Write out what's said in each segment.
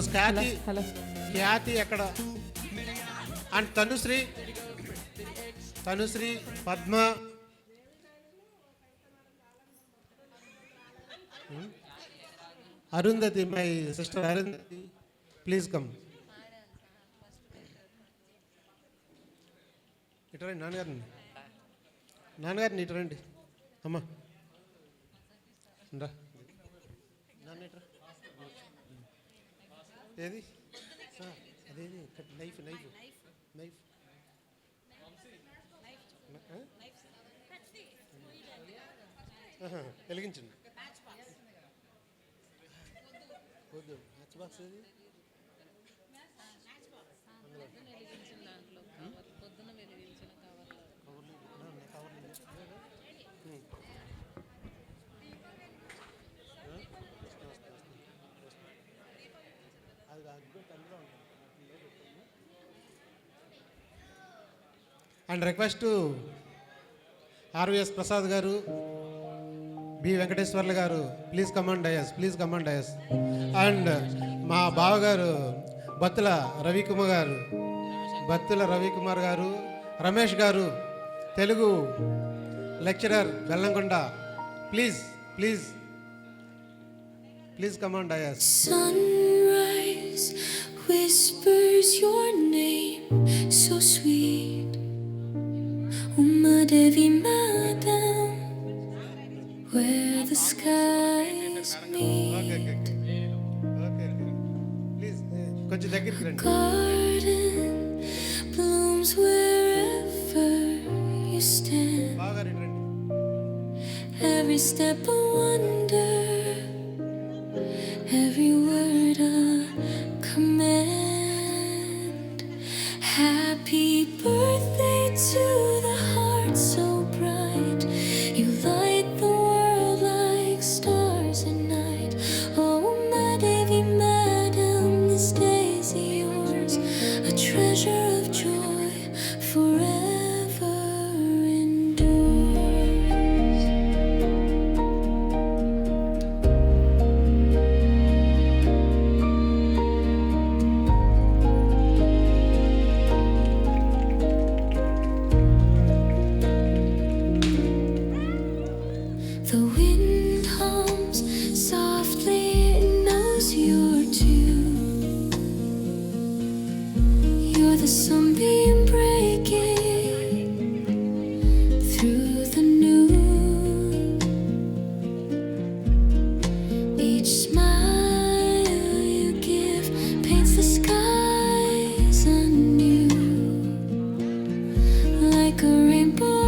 Those ఖ్యాతి ఎక్కడ and Tanushree Padma Arundhati, my sister Arundhati, please come. ఇటు రండి నాన్నగారిని ఇటు రండి అమ్మా. నాన్న ఇటు ఏది అదేది నైఫ్ వెలిగించండి. వద్దు మ్యాచ్ బాక్స్ ఏది అండ్ రిక్వెస్ట్ ఆర్విఎస్ ప్రసాద్ గారు, బి వెంకటేశ్వర్లు గారు, ప్లీజ్ కమాండ్ డయస్. అండ్ మా బావగారు బత్తుల రవికుమార్ గారు, రమేష్ గారు, Telugu lecturer Bellamkonda, please command dais. Sunrise whispers your name so sweet. Uma Devi Madam, where the skies meet. Please కొంచెం దగ్గరికి రండి. Garden blooms wherever you stand. బాగా రండి. Every step a wonder, every word a command. Happy birthday to the heart so bright. You light the world like stars at night. Oh, my Devi Madam, this day's yours, a treasure of joy forever endures. The wind hums softly, it knows you're tune. You're the sunbeam breaking through the noon. Each smile you give paints the skies anew, like a rainbow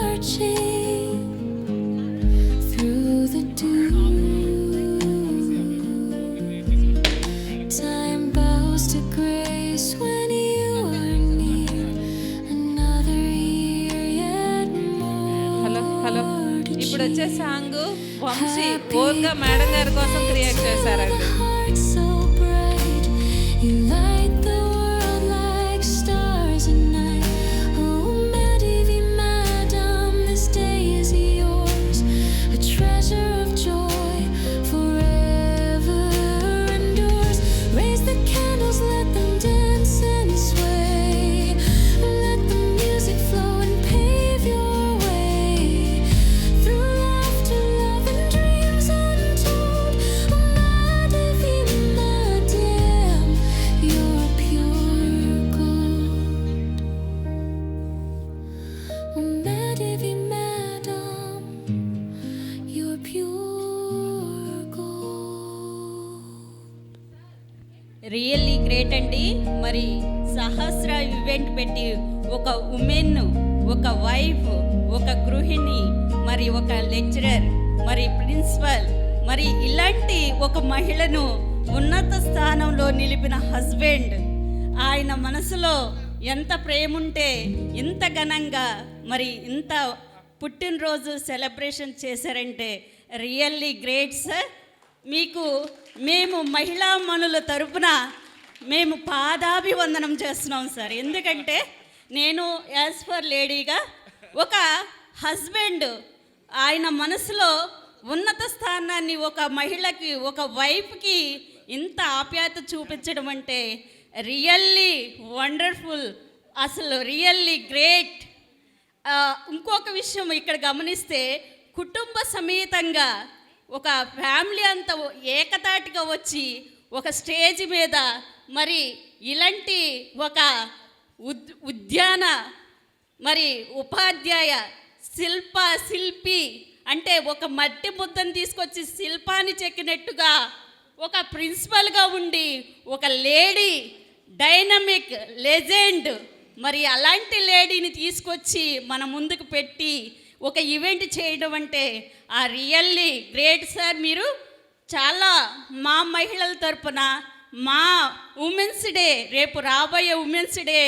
arching through the dew. Time bows to grace when you are near. Another year yet more. Hello ఇప్పుడు వచ్చే song Vamsi ఓన్గా madam గారి కోసం create చేశారండి. Heart so bright, you light the world like stars at night. Oh, my Devi Madam, this day is yours, a treasure of joy forever endures. Raise the candles, let them dance and sway. Let the music flow and pave your way. Through laughter, love and dreams untold. Oh, my Devi Madam, you're pure gold. Oh, my Devi Madam, you're pure gold. Really great అండి. మరి సహస్ర event పెట్టి ఒక women, ఒక wife, ఒక గృహిణి, మరి ఒక lecturer, మరి ప్రిన్సిపల్, మరి ఇలాంటి ఒక మహిళను ఉన్నత స్థానంలో నిలిపిన హస్బెండ్, ఆయన మనసులో ఎంత ప్రేమ ఉంటే ఇంత ఘనంగా మరి ఇంత పుట్టినరోజు సెలబ్రేషన్ చేశారంటే రియల్లీ గ్రేట్ సార్. మీకు మేము మహిళా మనుల తరపున మేము పాదాభివందనం చేస్తున్నాం సార్. ఎందుకంటే నేను యాజ్ ఫర్ లేడీగా ఒక హస్బెండ్ ఆయన మనసులో ఉన్నత స్థానాన్ని ఒక మహిళకి, ఒక వైఫ్కి ఇంత ఆప్యాయత చూపించడం అంటే రియల్లీ వండర్ఫుల్, అసలు రియల్లీ గ్రేట్. ఇంకొక విషయం ఇక్కడ గమనిస్తే కుటుంబ సమేతంగా ఒక ఫ్యామిలీ అంతా ఏకతాటిగా వచ్చి ఒక స్టేజ్ మీద మరి ఇలాంటి ఒక ఉద్యాన మరి ఉపాధ్యాయ శిల్పి అంటే ఒక మట్టి ముద్దను తీసుకొచ్చి శిల్పాన్ని చెక్కినట్టుగా ఒక ప్రిన్సిపల్గా ఉండి ఒక లేడీ డైనమిక్ లెజెండ్ మరి అలాంటి లేడీని తీసుకొచ్చి మన ముందుకు పెట్టి ఒక ఈవెంట్ చేయడం అంటే ఆ రియల్లీ గ్రేట్ సార్. మీరు చాలా మా మహిళల తరపున మా ఉమెన్స్ డే, రేపు రాబోయే ఉమెన్స్ డే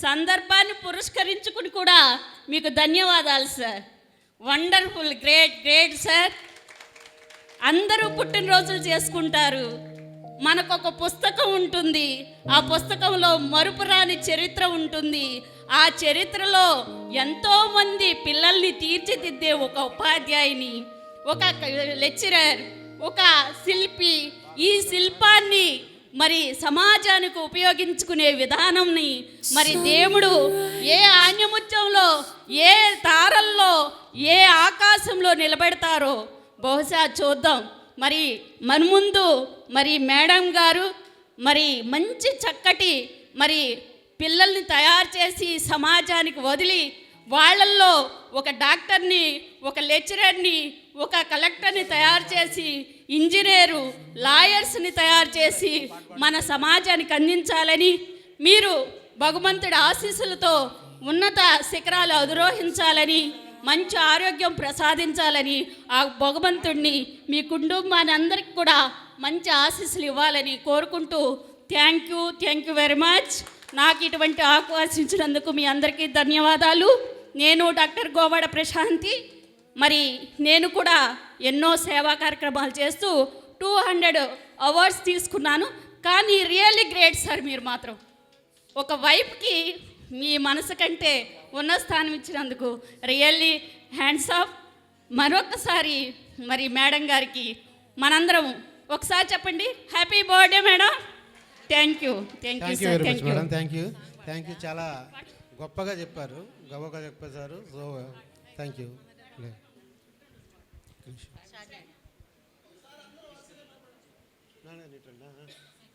సందర్భాన్ని పురస్కరించుకుని కూడా మీకు ధన్యవాదాలు సార్. Wonderful, great sir. అందరూ పుట్టినరోజులు చేసుకుంటారు, మనకొక పుస్తకం ఉంటుంది, ఆ పుస్తకంలో మరుపురాని చరిత్ర ఉంటుంది. ఆ చరిత్రలో ఎంతోమంది పిల్లల్ని తీర్చిదిద్దే ఒక ఉపాధ్యాయుని, ఒక లెక్చరర్, ఒక శిల్పి, ఈ శిల్పాన్ని మరి సమాజానికి ఉపయోగించుకునే విధానంని మరి దేవుడు ఏ ఆణ్యముత్యంలో, ఏ తారల్లో, ఏ ఆకాశంలో నిలబెడతారో బహుశా చూద్దాం. మరి మన ముందు మరి మేడం గారు మరి మంచి చక్కటి మరి పిల్లల్ని తయారు చేసి సమాజానికి వదిలి వాళ్ళల్లో ఒక డాక్టర్ని, ఒక లెక్చరర్ని, ఒక కలెక్టర్ని తయారు చేసి ఇంజనీరు, లాయర్స్ని తయారు చేసి మన సమాజానికి అందించాలని, మీరు భగవంతుడి ఆశీస్సులతో ఉన్నత శిఖరాలు అధిరోహించాలని, మంచి ఆరోగ్యం ప్రసాదించాలని ఆ భగవంతుడిని మీ కుటుంబాన్ని అందరికి కూడా మంచి ఆశీస్సులు ఇవ్వాలని కోరుకుంటూ థ్యాంక్ యూ వెరీ మచ్. నాకు ఇటువంటి ఆహ్వానించినందుకు మీ అందరికీ ధన్యవాదాలు. నేను డాక్టర్ గోవాడ ప్రశాంతి. మరి నేను కూడా ఎన్నో సేవా కార్యక్రమాలు చేస్తూ 200 అవార్డ్స్ తీసుకున్నాను. కానీ రియల్లీ గ్రేట్ సార్, మీరు మాత్రం ఒక వైఫ్కి మీ మనసు కంటే ఉన్న స్థానం ఇచ్చినందుకు రియల్లీ హ్యాండ్స్ ఆఫ్. మరొకసారి మరి మేడం గారికి మనందరం ఒకసారి చెప్పండి, happy birthday madam. Thank you sir. Thank you. చాలా గొప్పగా చెప్పారు, సారు. So thank you.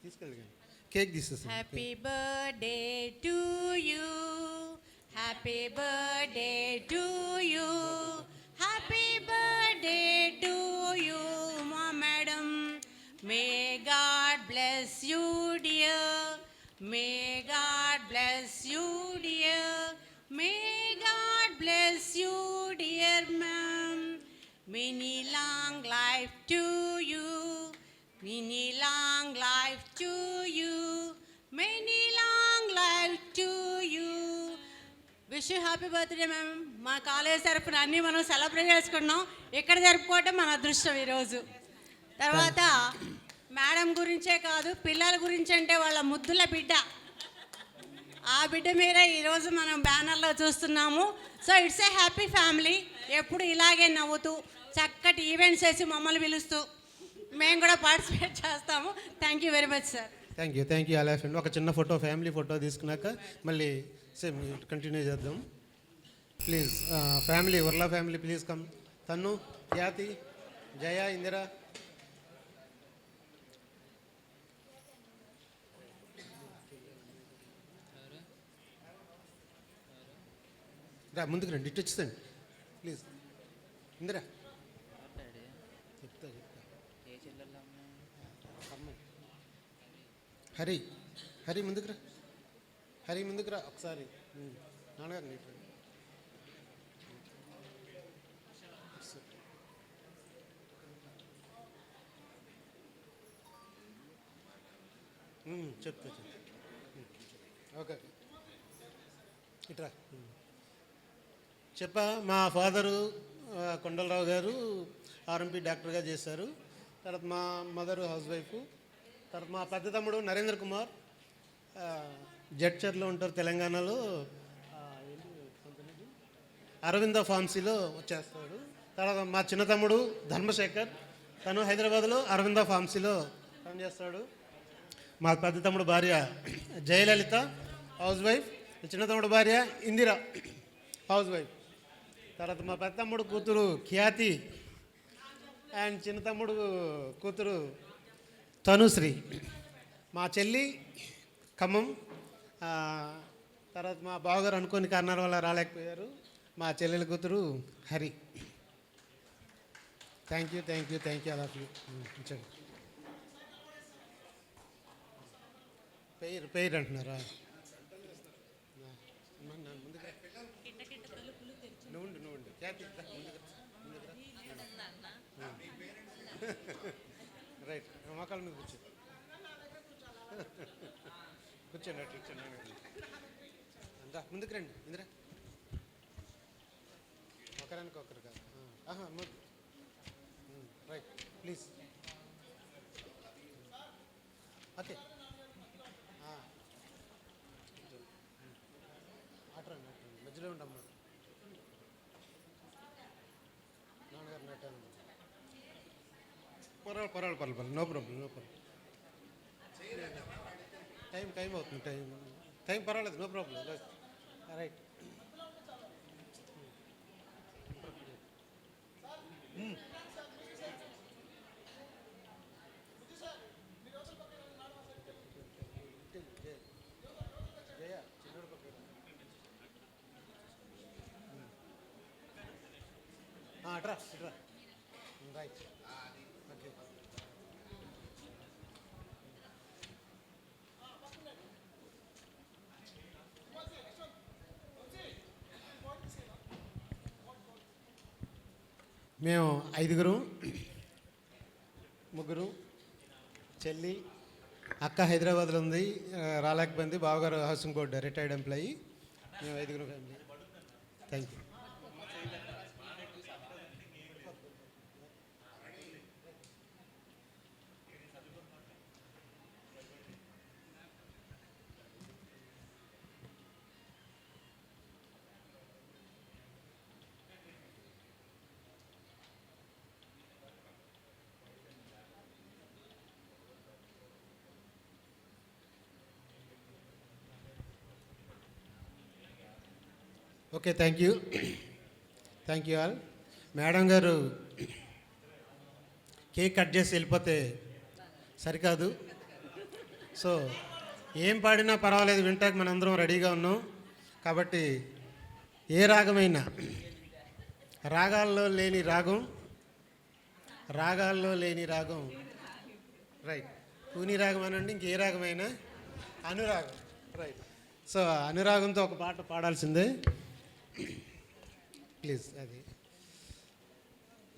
తీసుకెళ్ళి కేక్ తీసేస్తాను. Happy birthday to you, happy birthday to you, happy birthday to you మా madam. May God bless you dear, may God bless you dear, may God bless you dear ma'am. Many long life to you, many long life to you, many long life to you. Wish you happy birthday ma'am. మా college తరఫున అన్నీ మనం celebrate చేసుకున్నాం, ఇక్కడ జరుపుకోవటం మన అదృష్టం ఈరోజు. తర్వాత మేడం గురించే కాదు, పిల్లల గురించి అంటే వాళ్ళ ముద్దుల బిడ్డ, ఆ బిడ్డ మీద ఈరోజు మనం బ్యానర్లో చూస్తున్నాము. So it's a happy family. ఎప్పుడు ఇలాగే నవ్వుతూ చక్కటి ఈవెంట్స్ చేసి మమ్మల్ని పిలుస్తూ మేము కూడా పార్టిసిపేట్ చేస్తాము. Thank you very much sir. Thank you అలా ఫ్రెండ్. ఒక చిన్న ఫోటో, ఫ్యామిలీ ఫోటో తీసుకున్నాక మళ్ళీ సేమ్ కంటిన్యూ చేద్దాం ప్లీజ్. ఫ్యామిలీ, ఉర్లా family please come. Tannu, Khyati, జయ, ఇందిరా. రా ముందుకు రండి, ఇటు వచ్చేసండి ప్లీజ్. ఇందిరా చెప్తా. హరి ముందుకు రా ఒకసారి. నాన్నగారు నీట్ చెప్తా. ఓకే ఇట్రా. చెప్పా, మా ఫాదరు కొండలరావు గారు ఆర్ఎంపీ డాక్టర్గా చేశారు. తర్వాత మా మదరు హౌస్ వైఫ్. తర్వాత మా పెద్ద తమ్ముడు నరేంద్ర కుమార్ జడ్చర్లో ఉంటారు, తెలంగాణలో అరవింద ఫార్మసీలో చేస్తాడు. తర్వాత మా చిన్న తమ్ముడు ధర్మశేఖర్, తను హైదరాబాద్లో అరవింద ఫార్మసీలో పనిచేస్తాడు. మా పెద్ద తమ్ముడు భార్య జయలలిత హౌస్ వైఫ్, చిన్న తమ్ముడు భార్య ఇందిర హౌస్ వైఫ్. తర్వాత మా పెద్ద తమ్ముడు కూతురు ఖ్యాతి అండ్ చిన్న తమ్ముడు కూతురు తనుశ్రీ. మా చెల్లి ఖమ్మం. తర్వాత మా బావగారు అనుకోని కారణాల వల్ల రాలేకపోయారు. మా చెల్లెల కూతురు Hari. Thank you all of you. పేరు అంటున్నారా? నువ్వు ఖ్యాతి రైట్. మోకాల మీద కూర్చోండి అట్లా కూర్చోండి. ముందుకు రండి ఇందిరా. ఒకరానికి ఒకరు కాదు. Right please. ఓకే అట్రండి మధ్యలో ఉండమ్మా. నాన్నగారు నెట్టాను. పర్వాలేదు నో ప్రాబ్లం. టైం అవుతుంది. టైం పర్వాలేదు, నో ప్రాబ్లం. రైట్. అట్రా రైట్. ఓకే. మేము 5 ముగ్గురు, చెల్లి, అక్క హైదరాబాద్లో ఉంది, రాలేకపోయింది. బావగారు హౌసింగ్ బోర్డు రిటైర్డ్ ఎంప్లాయీ. మేము 5 family. Thank you. Okay, thank you all. Madam గారు కేక్ కట్ చేసి వెళ్ళిపోతే సరికాదు. సో ఏం పాడినా పర్వాలేదు, వింటాక మనందరం రెడీగా ఉన్నాం. కాబట్టి ఏ రాగమైనా, రాగాల్లో లేని రాగం రైట్. కూని రాగం అనండి, ఇంకే రాగమైనా అనురాగం రైట్. సో అనురాగంతో ఒక పాట పాడాల్సిందే ప్లీజ్. అది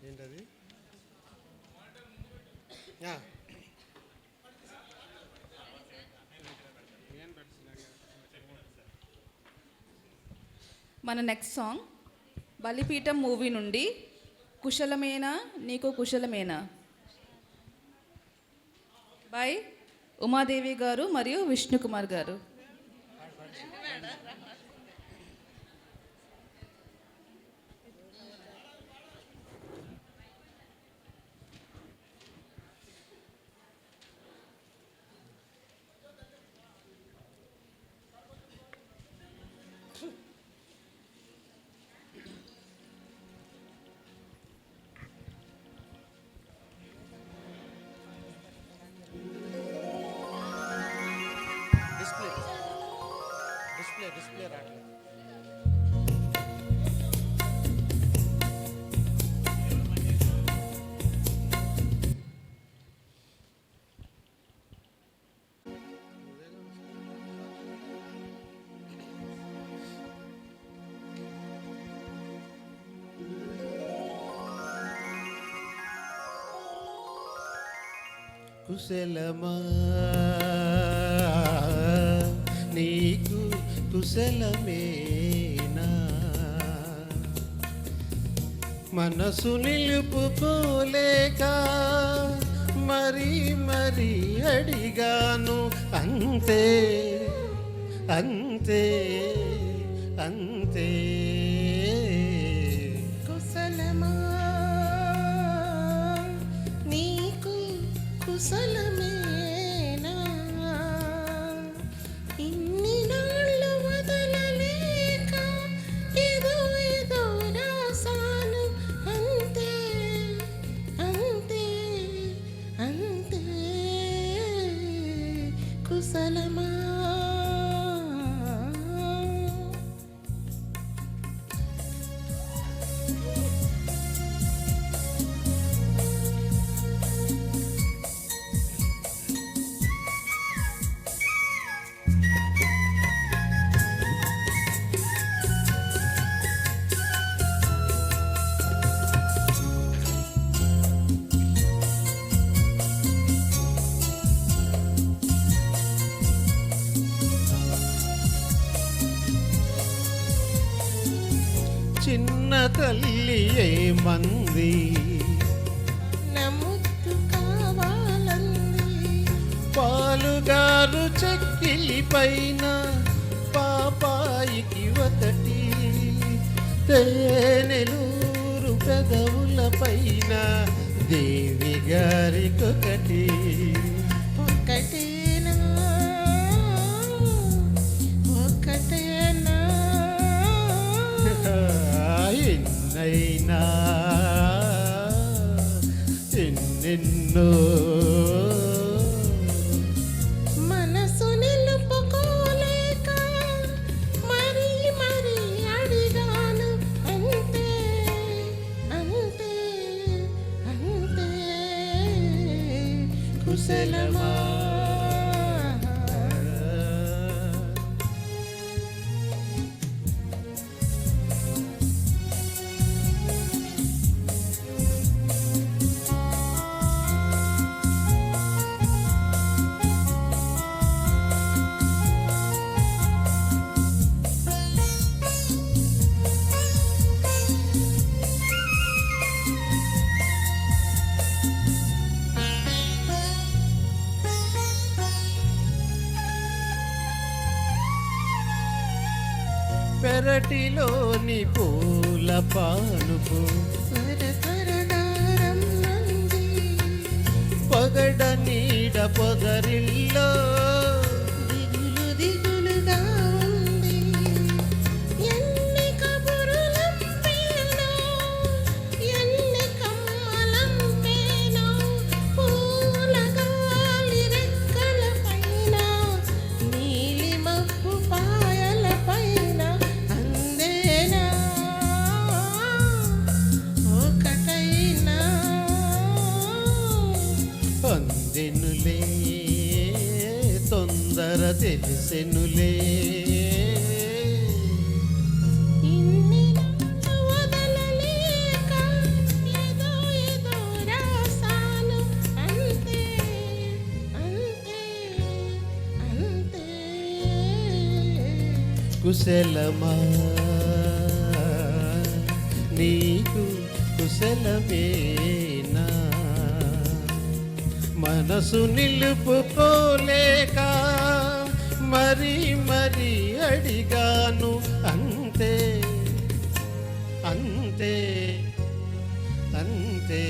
ఏంటది? మన నెక్స్ట్ సాంగ్ బలిపీఠం మూవీ నుండి కుశలమేనా నీకు కుశలమేనా బై ఉమాదేవి గారు మరియు విష్ణుకుమార్ గారు. డిస్ప్లే రావట్లేదు. కుశలమా నీకు కుశలమేనా, మనసు నిలుపుకోలేక మరీ అడిగాను. అంతే కుశలమా నీకు కుశలమే కుశలమా చిన్న తల్లి ఏమంది, నముద్దు కావాలంది. పాలుగారు చెక్కిలి పైన పాపాయికి ఒకటి, తేనెలూరు పెదవుల పైన దేవి గారికొకటి. ఒకటేనా ఒకటేనా ఎన్నైనా ఎన్నెన్నో మనసు నిలుపుకోలేక మరి మరి అడిగాను. అంతే అంతే అంతే కుశలమా పెరటిలోని పూల పానుపు త్వరదారం నంది. పగడ నీడ పొదరిల్లో దిగులు దిగులుగా ఉంది. ఎన్ని కబురులంపేనో ఎన్ని కమ్మలంపేనో పూల గాలి రెక్కల పైన నీలి మబ్బు పాయల పైన అందేనా ఒకటైనా అందెనులే తొందర తెలిసెనులే. ఇన్ని వదలలేక ఏదో ఏదో రాసాను. అంతే అంతే అంతే కుశలమా నీకు కుశలమేనా, మనసు నిలుపుకోలేక మరి మరి అడిగాను. అంతే అంతే అంతే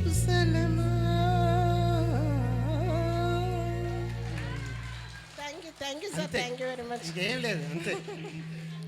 కుశలమా. Thank you sir. అంతే. Thank you very much. ఇంకేం లేదు అంతే.